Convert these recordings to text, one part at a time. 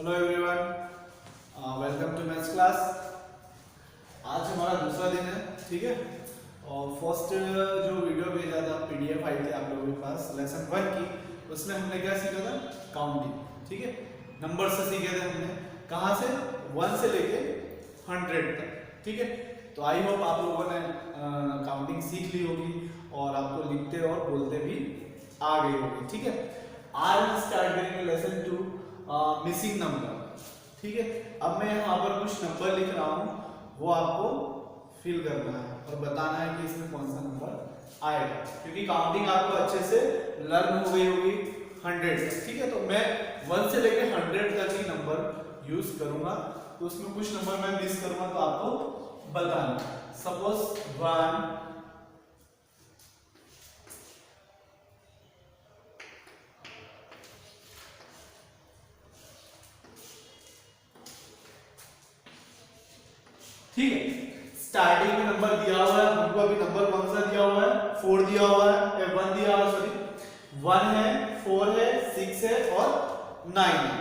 Hello everyone, welcome to maths class. आज हमारा दूसरा दिन है, ठीक है। और फर्स्ट जो वीडियो भेजा था, पीडीएफ आई थी आप लोगों के पास लेसन 1 की, उसमें हमने क्या सीखा था? काउंटिंग, ठीक है। नंबर से सीखे थे हमने, कहाँ से? 1 से लेके 100 तक, ठीक है। तो आई होप आप लोगों ने काउंटिंग सीख ली होगी और आपको लिखते और बोलते भी आ गई होगी, ठीक है। आज हम स्टार्ट करेंगे लेसन 2, मिसिंग नंबर, ठीक है। अब मैं यहाँ पर कुछ नंबर लिख रहा हूँ, वो आपको फिल करना है और बताना है कि इसमें कौन सा नंबर आएगा, क्योंकि काउंटिंग आपको अच्छे से लर्न हो गई होगी 100, ठीक है। तो मैं 1 से लेकर 100 तक ही नंबर यूज करूंगा, तो उसमें कुछ नंबर मैं मिस करूंगा तो आपको बताना। सपोज 1, ठीक है। स्टार्टिंग में नंबर दिया हुआ है, हमको अभी नंबर कौन सा दिया हुआ है? 4 दिया हुआ है, 1 दिया हुआ है, सॉरी 1 है, 4 है, 6 है और 9 है।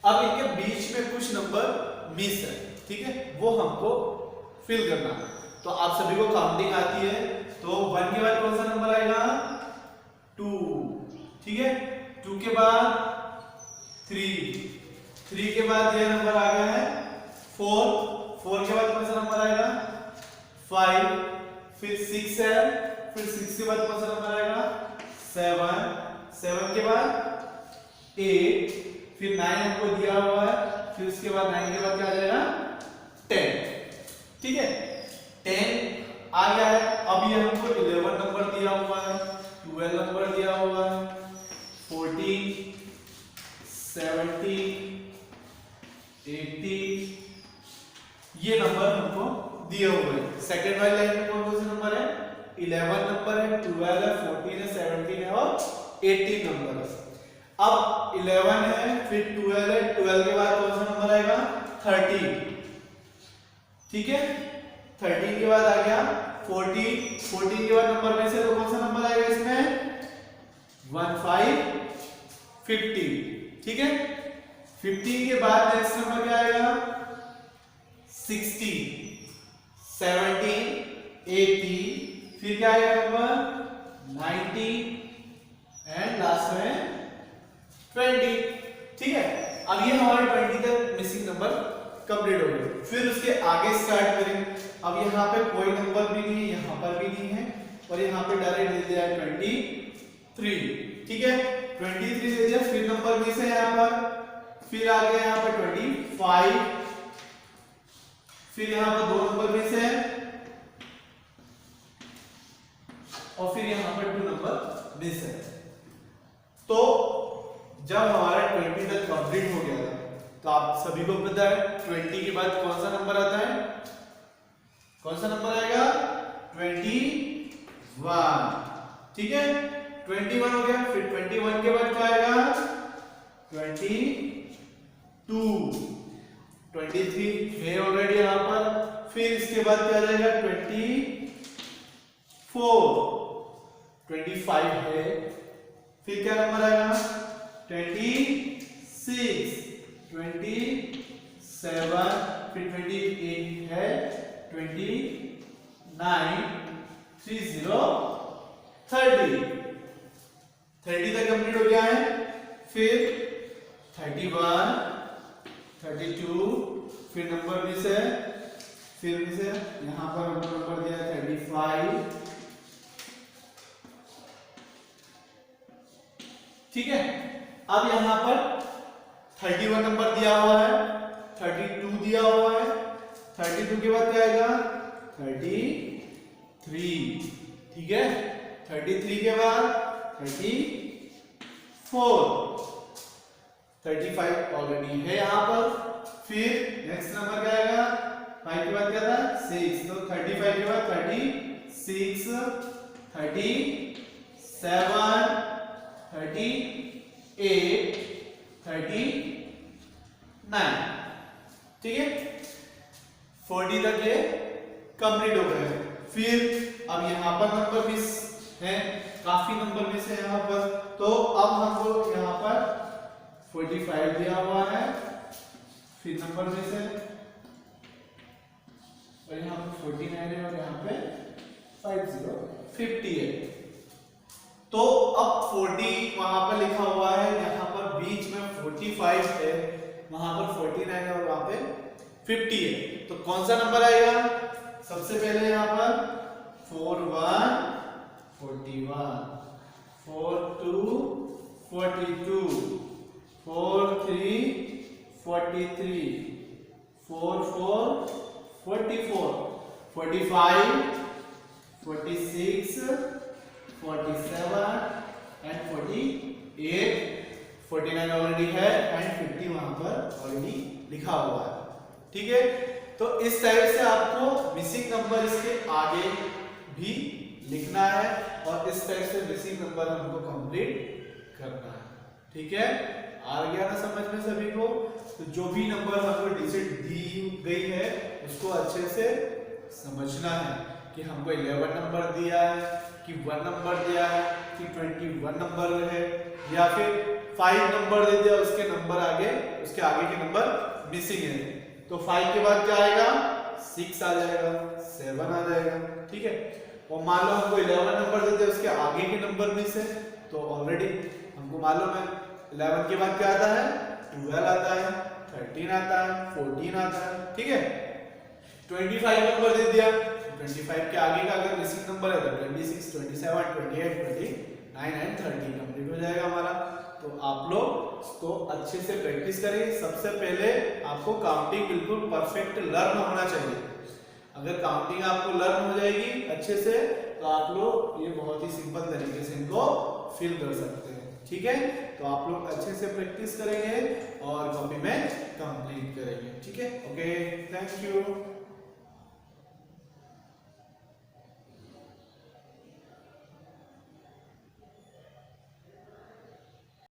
अब इनके बीच में कुछ नंबर मिस है, ठीक है, वो हमको फिल करना है। तो आप सभी को काउंटिंग आती है, तो 1 के बाद कौन सा नंबर आएगा? 2, ठीक है। 2 के बाद 3, 3 के बाद यह नंबर आ गया है 4, 4 के बाद कौन सा नंबर आएगा? 5, फिर 6 है, फिर 6 के बाद कौन सा नंबर आएगा? 7, 7 के बाद 8, फिर 9 हमको दिया हुआ है, फिर उसके बाद 9 के बाद क्या आ जाएगा? 10, ठीक है। 10 आ गया है। अब ये हमको 11 नंबर दिया हुआ है, 12 नंबर दिया हुआ है, 14, 17, 18, ये नंबर हमको दिए हुए हैं। सेकंड वाली लाइन में कौन कौन से नंबर है? 11 नंबर है, 12 है, 14 है, 17 है और 18 नंबर है। अब 11 है, फिर 12 है, 12 के बाद कौन सा नंबर आएगा? 13, ठीक है। 13 के बाद आ गया 14, 14 के बाद नंबर में से तो कौन सा नंबर आएगा इसमें? 15, 50, ठीक है। 15 के बाद नेक्स्ट नंबर क्या आएगा? 16, 17, 80, फिर क्या आएगा नंबर? 90 एंड लास्ट में 20, ठीक है। अब ये हमारे 20 तक मिसिंग नंबर कंप्लीट हो गए। फिर उसके आगे स्टार्ट करेंगे। अब यहाँ पे कोई नंबर भी नहीं है, यहाँ पर भी नहीं है, और यहाँ पे डायरेक्ट दे दिया है 23, ठीक है। 23 दे दिया, फिर नंबर मिस है यहाँ पर, फिर आ गया यहाँ पर 25, फिर यहां पर 2 नंबर मिस है और फिर यहां पर 2 नंबर मिस है। तो जब हमारा 20 तक कंप्लीट हो गया था, तो आप सभी को पता है 20 के बाद कौन सा नंबर आता है? कौन सा नंबर आएगा? 21, ठीक है। 21 हो गया, फिर 21 के बाद क्या आएगा? 22, 23 है ऑलरेडी यहाँ पर, फिर इसके बाद क्या जाएगा? 24, 25 है, फिर क्या नंबर आएगा? 26, 27, फिर 28 है, 29, 30, 30 तक कंप्लीट हो गया है। फिर 31, 32, फिर नंबर मिस है, फिर मिस है, यहां पर हमको नंबर दिया है 35, ठीक है। अब यहां पर 31 नंबर दिया हुआ है, 32 दिया हुआ है, 32 के बाद क्या आएगा? 33, ठीक है। 33 के बाद 34, 35 ऑलरेडी है यहां पर, फिर नेक्स्ट नंबर क्या आएगा? 5 के बाद क्या था? 6, तो 35 के बाद 36, 37, 38, 39, ठीक है। 40 तक ये कंप्लीट हो गए। फिर अब यहाँ पर नंबर मिस है, काफी नंबर मिस है यहाँ पर, तो अब हमको यहाँ पर 45 दिया हुआ है, फिर नंबर में से, और यहाँ पे 49 है और यहाँ पे 50 है। तो अब 40 वहां पर लिखा हुआ है, यहाँ पर बीच में 45 है, वहां पर 49 है और वहां पे 50 है। तो कौन सा नंबर आएगा? सबसे पहले यहाँ पर 41 41, 42 42, 43 43, 44 44, 45 46, 47 एंड 48, 49 ऑलरेडी है एंड 50 वहां पर ऑलरेडी लिखा हुआ है। ठीक है, तो इस टाइप से आपको मिसिंग नंबर इसके आगे भी लिखना है और इस टाइप से मिसिंग नंबर हमको कंप्लीट करना है। ठीक है, आ गया ना समझ में सभी को? तो जो भी नंबर हमको डिजिट दी गई है उसको अच्छे से समझना है कि हमको 11 नंबर दिया है, कि 1 नंबर दिया है, कि 21 नंबर है, या फिर 5 नंबर दे दिया, उसके नंबर आगे, उसके आगे के नंबर मिसिंग है। तो 5 के बाद क्या आएगा? 6 आ जाएगा, 7 आ जाएगा। ठीक है, और मान लो हमको 11 नंबर दे दिया, उसके आगे के नंबर मिस है, तो ऑलरेडी हमको मालूम है 11 के बाद क्या आता है? 12 आता है, 13 आता है, 14 आता है। ठीक है, 25 नंबर दे दिया, 25 के आगे का अगर मिसिंग नंबर है तो 26, 27, 28, 29 एंड 30 कंप्लीट हो जाएगा हमारा। तो आप लोग इसको अच्छे से प्रैक्टिस करें। सबसे पहले आपको काउंटिंग बिल्कुल परफेक्ट लर्न होना चाहिए। अगर काउंटिंग आपको लर्न हो जाएगी अच्छे से तो आप लोग ये बहुत ही सिंपल तरीके से इनको फिल कर सकते हैं। ठीक है, तो आप लोग अच्छे से प्रैक्टिस करेंगे और कॉपी में कंप्लीट करेंगे। ठीक है, ओके, थैंक यू।